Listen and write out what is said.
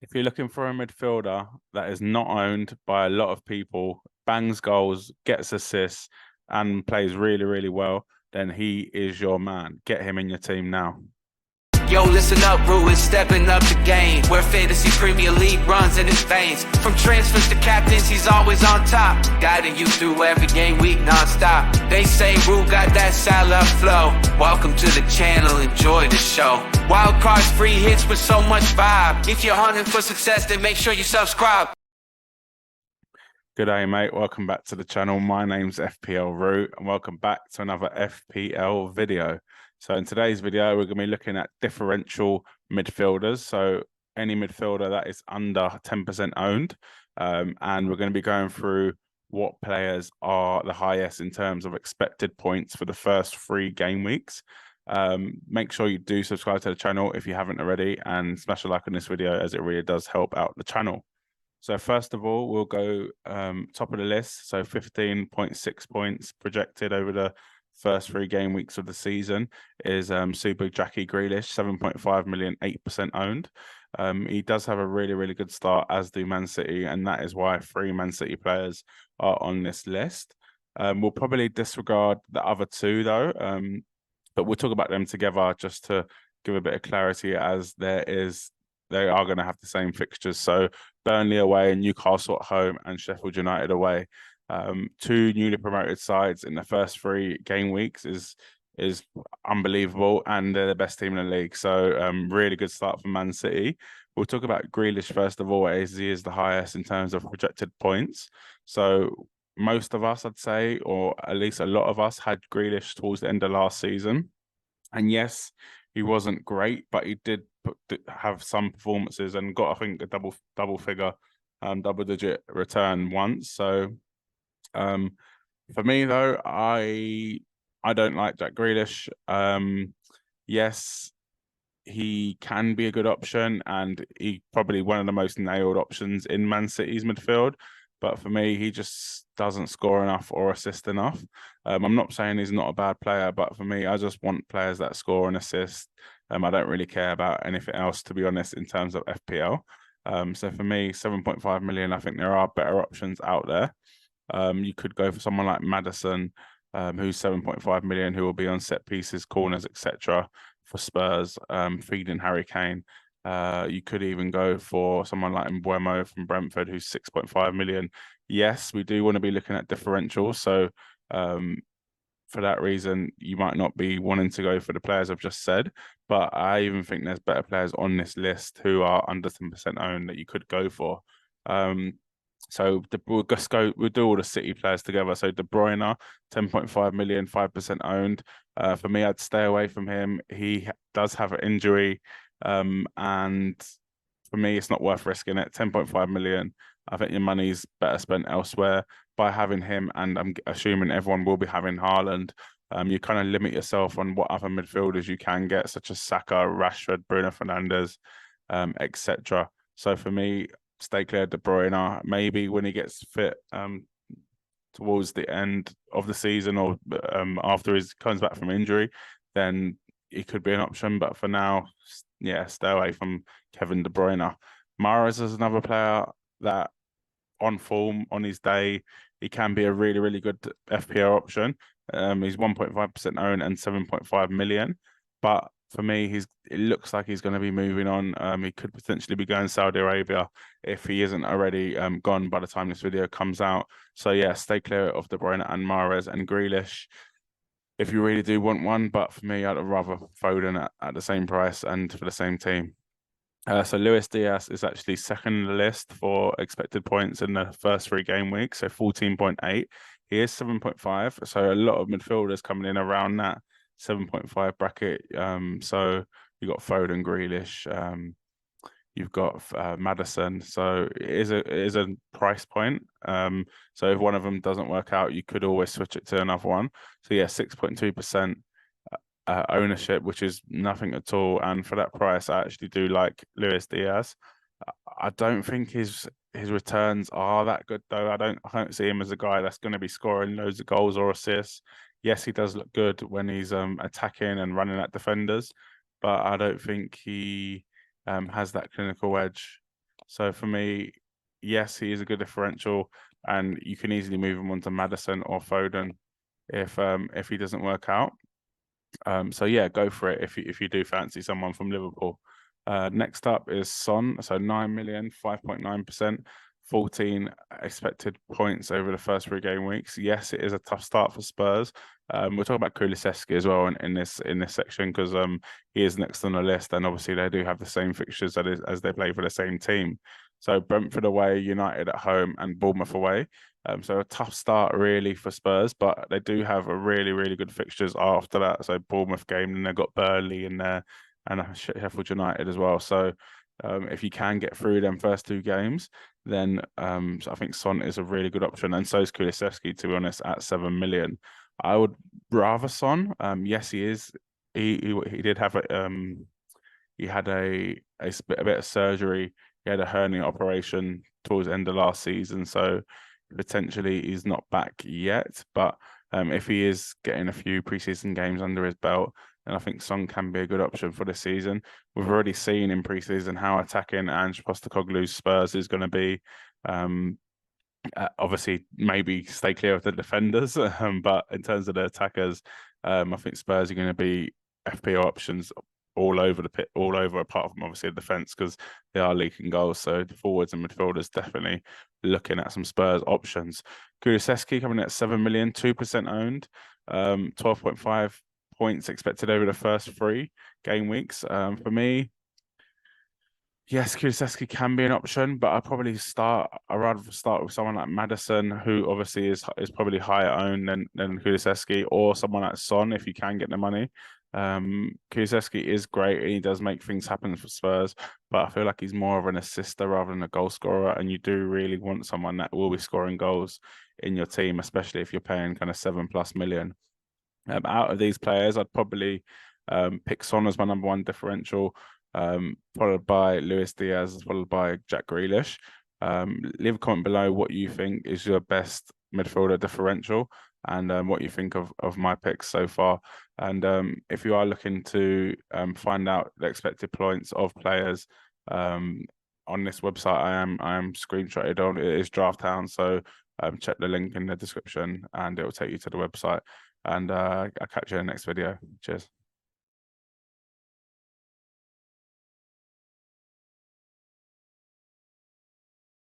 If you're looking for a midfielder that is not owned by a lot of people, bangs goals, gets assists, and plays really, really well, then he is your man. Get him in your team now. Yo, listen up, Rue is stepping up the game. Where fantasy Premier League runs in his veins. From transfers to captains, he's always on top. Guiding you through every game week non-stop. They say Rue got that Salah flow. Welcome to the channel, enjoy the show. Wild cards, free hits with so much vibe. If you're hunting for success, then make sure you subscribe. Good day, mate. Welcome back to the channel. My name's FPL Root, and welcome back to another FPL video. So in today's video, we're going to be looking at differential midfielders. So any midfielder that is under 10% owned. And we're going to be going through what players are the highest in terms of expected points for the first 3 game weeks. Make sure you do subscribe to the channel if you haven't already, and smash a like on this video, as it really does help out the channel. So first of all, we'll go top of the list. So 15.6 points projected over the first 3 game weeks of the season is Super Jackie Grealish, 7.5 million, 8% owned. He does have a really, really good start, as do Man City, and that is why 3 Man City players are on this list. We'll probably disregard the other 2 though, but we'll talk about them together just to give a bit of clarity, as they are going to have the same fixtures. So Burnley away, and Newcastle at home, and Sheffield United away. 2 newly promoted sides in the first 3 game weeks is unbelievable, and they're the best team in the league. So really good start for Man City. We'll talk about Grealish first of all, as he is the highest in terms of projected points. So most of us, I'd say, or at least a lot of us, had Grealish towards the end of last season. And yes, he wasn't great, but he did have some performances and got, I think, a double figure, double digit return once. So for me though, I don't like Jack Grealish. Yes, he can be a good option, and he probably one of the most nailed options in Man City's midfield. But for me, he just doesn't score enough or assist enough. I'm not saying he's not a bad player, but for me, I just want players that score and assist. I don't really care about anything else, to be honest, in terms of FPL. So for me, 7.5 million, I think there are better options out there. You could go for someone like Maddison, who's 7.5 million, who will be on set pieces, corners, etc. for Spurs, feeding Harry Kane. You could even go for someone like Mbeumo from Brentford, who's 6.5 million. Yes, we do want to be looking at differentials. So for that reason, you might not be wanting to go for the players I've just said, but I even think there's better players on this list who are under 10% owned that you could go for. So we'll do all the City players together. So De Bruyne, 10.5 million, 5% owned. For me, I'd stay away from him. He does have an injury, and for me, it's not worth risking it. 10.5 million. I think your money's better spent elsewhere. By having him, and I'm assuming everyone will be having Haaland, you kind of limit yourself on what other midfielders you can get, such as Saka, Rashford, Bruno Fernandes, etc. So for me, stay clear of De Bruyne. Maybe when he gets fit towards the end of the season, or after he comes back from injury, then he could be an option. But for now, yeah, stay away from Kevin De Bruyne. Mahrez is another player that, on form, on his day, he can be a really, really good FPL option. He's 1.5% owned and 7.5 million. But for me, it looks like he's going to be moving on. He could potentially be going to Saudi Arabia if he isn't already gone by the time this video comes out. So yeah, stay clear of De Bruyne and Mahrez and Grealish if you really do want one. But for me, I'd rather Foden at the same price and for the same team. So Luis Diaz is actually second on the list for expected points in the first 3 game weeks, so 14.8. He is 7.5, so a lot of midfielders coming in around that 7.5 bracket. So you've got Foden, Grealish, you've got Maddison. So it is a price point. So if one of them doesn't work out, you could always switch it to another one. So yeah, 6.2%. Ownership, which is nothing at all, and for that price, I actually do like Luis Diaz. I don't think his returns are that good though. I don't see him as a guy that's going to be scoring loads of goals or assists. Yes, he does look good when he's attacking and running at defenders, but I don't think he has that clinical edge So for me, yes, he is a good differential, and you can easily move him onto Maddison or Foden if he doesn't work out. So yeah, go for it if you do fancy someone from Liverpool. Next up is Son. So 9 million, 5.9%, 14 expected points over the first 3 game weeks. Yes, it is a tough start for Spurs. We'll talk about Kulusevski as well in this section because he is next on the list, and obviously they do have the same fixtures as they play for the same team. So Brentford away, United at home, and Bournemouth away. So a tough start really for Spurs, but they do have a really, really good fixtures after that. So Bournemouth game, and they've got Burnley in there and Sheffield United as well. So if you can get through them first 2 games, then so I think Son is a really good option, and so is Kulusevski, to be honest, at 7 million. I would rather Son. Yes, he is. He did have he had a bit of surgery. He had a hernia operation towards the end of last season, so potentially he's not back yet. But if he is getting a few preseason games under his belt, then I think Son can be a good option for this season. We've already seen in preseason how attacking Ange Postecoglou's Spurs is going to be. Obviously, maybe stay clear of the defenders, but in terms of the attackers, I think Spurs are going to be FPL options all over the pit, all over, apart from obviously the defence, because they are leaking goals. So the forwards and midfielders definitely looking at some Spurs options. Kulusevski coming at 7 million, 2% owned, 12.5 points expected over the first 3 game weeks. For me, yes, Kulusevski can be an option, but I'd rather start with someone like Maddison, who obviously is probably higher owned than Kulusevski, or someone like Son if you can get the money. Kulusevski is great and he does make things happen for Spurs, but I feel like he's more of an assister rather than a goal scorer, and you do really want someone that will be scoring goals in your team, especially if you're paying kind of 7+ million. Out of these players, I'd probably pick Son as my #1 differential, followed by Luis Diaz, followed by Jack Grealish. Leave a comment below what you think is your best midfielder differential, and what you think of my picks so far. And if you are looking to find out the expected points of players on this website, I am screenshotted on it is Draft Town, so check the link in the description and it will take you to the website. And I'll catch you in the next video. Cheers.